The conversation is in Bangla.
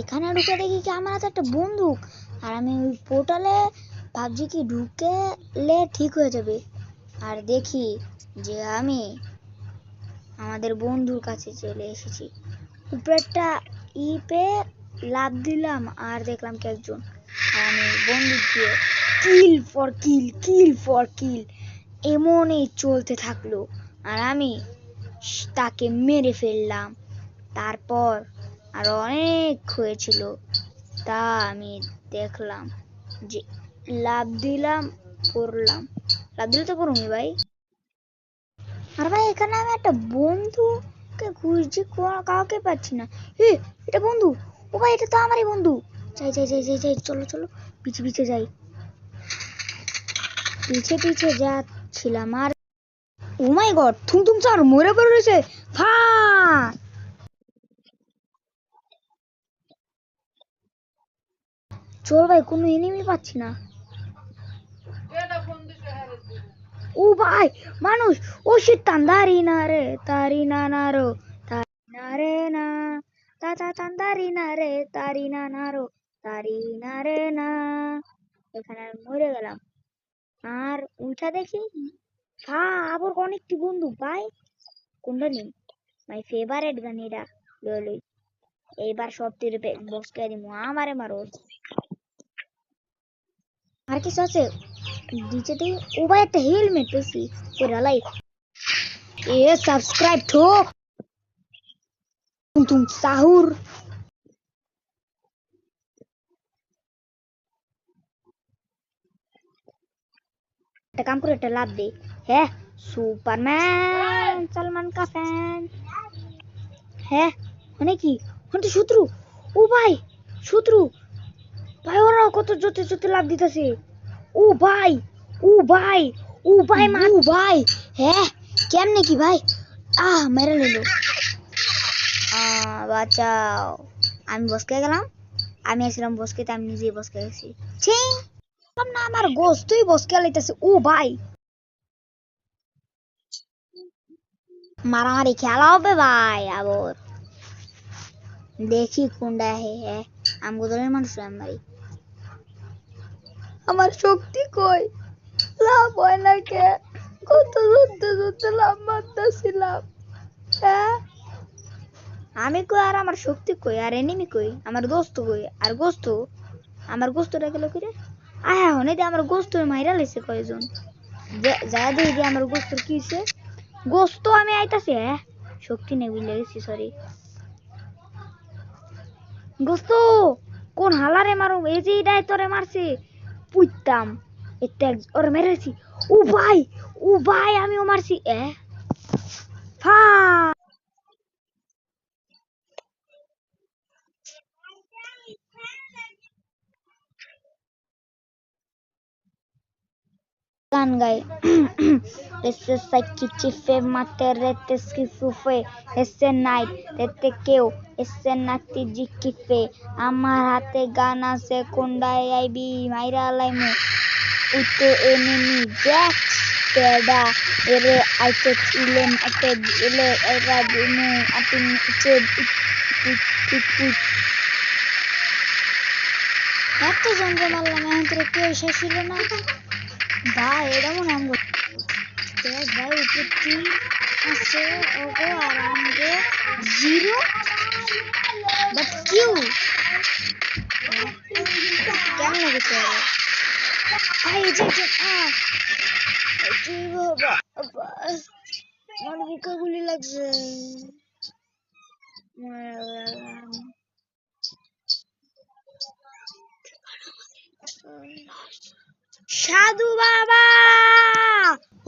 এখানে ঢুকে দেখি কি আমার হাতে একটা বন্দুক, আর আমি ওই পোর্টালে ভাবছি কি ঢুকেলে ঠিক হয়ে যাবে। আর দেখি যে আমি আমাদের বন্ধুর কাছে চলে এসেছি। উপরে একটা ইপে লাফ দিলাম আর দেখলাম কি একজন, আর আমি বন্দুক দিয়ে কিল ফর কিল কিল ফর কিল এমনই চলতে থাকলো, আর আমি তাকে মেরে ফেললাম। তারপর আরো অনেক হয়েছিল, তা আমি দেখলাম যে লাভ দিলাম পড়লাম, লাভ দিলে তো পড়ুনি ভাই। আর ভাই এখানে আমি একটা বন্ধুকে খুঁজছি, কাউকে পাচ্ছি না। এটা বন্ধু, ও ভাই এটা তো আমারই বন্ধু। যাই যাই যাই যাই যাই, চলো চলো পিছে পিছে যাই। পিছে পিছে যাচ্ছিলাম আর ও মাই গড, থুম থুম স্যার মরে পড়ে রয়েছে। চল ভাই, কোনো এনিমি পাচ্ছি না। ও ভাই মানুষ, ও শিট, তান্দারি না রে তারি না না রো তারি না রে না তা তা তান্দারি না রে তারি না না রো তারি না রে না। এখানে মরে গেলাম। আর উঠা দেখি আবার অনেকটি বন্ধু ভাই। কোনটা নেই মাই ফেভারিট গান এটা লই। এইবার সব তীরে বসকে দিমু, আমারে মারো। আর কিছু আছে নিচে দিই। ও ভাই একটা হেলমেট পেয়েছি, ওরা লাই এ সাবস্ক্রাইব তো তুম সাহুর। একটা কাম করে একটা লাভ দে। হ্যাঁ সুপারম্যান সলমান का फैन হ্যাঁ মানে কি মানে শত্রু। ও ভাই শত্রু ভাই, ওরা কত জোতে জোতে লাভ দিতেছে। ও ভাই ও ভাই ও ভাই ও ভাই হ্যাঁ কেমনে কি ভাই, মেরে নিল। বাঁচাও, আমি বসকে গেলাম। আমি আসলাম বসকে, আমি নিজেই বসকে গেছি। ছি না, আমার গোস্তই বসকে লাইতেছে। ও ভাই মারামারি খেলা হবে ভাই আবার, দেখি কোনটা হে আমগো দলের মানুষ মারি। আমার শক্তি কই, লাভ হয় না কে, কত যুদ্ধে যুদ্ধে লাভ মারতেছিলাম। হ্যাঁ আমি কই আর আমার শক্তি কই, আর এনিমি কই, আমার দোস্ত কই, আর গোস্ত আমার গোস্তটা গেল কি রে। হনে দে আমার গোস্ত মাইরা লাইছে কয়জন। যা দেখি যে আমার গোস্তর কি হইছে। গোস্ত আমি আইতাছে, শক্তি নেই বুঝলে গেছি, সরি। গোস্ত কোন হালারে মারো, এই যে এটাই তোরে মারছে পুইতাম এটা ওরে মেরেছি। ও ভাই আমিও মারছি ফা গান গাই এসে সাইকি চিফে মাতে রেতে স্কিফুফে এসে নাইট রেতে কেউ এসে নাতি জিকিফে আমার হাতে গান আছে কোন্ডায় আইবি মাইরা লাইমু উতো এনিমি জ্যাক পেডা এরে আইতে ইলেন এতে ইলে এরা দিমু আতিন ইচে এত জনকে মারলাম, এখন তোরা কেউ শেষ ছিল না ভাই। এটা মনে আমগো দেখ ভাই, উপরে 3 আছে ওগো, আর আমগো 0 বাট কিউ কেমন গেছে ভাই। এই যে কি বাবা, আমার বুকে গুলি লাগছে। সাধু বাবা।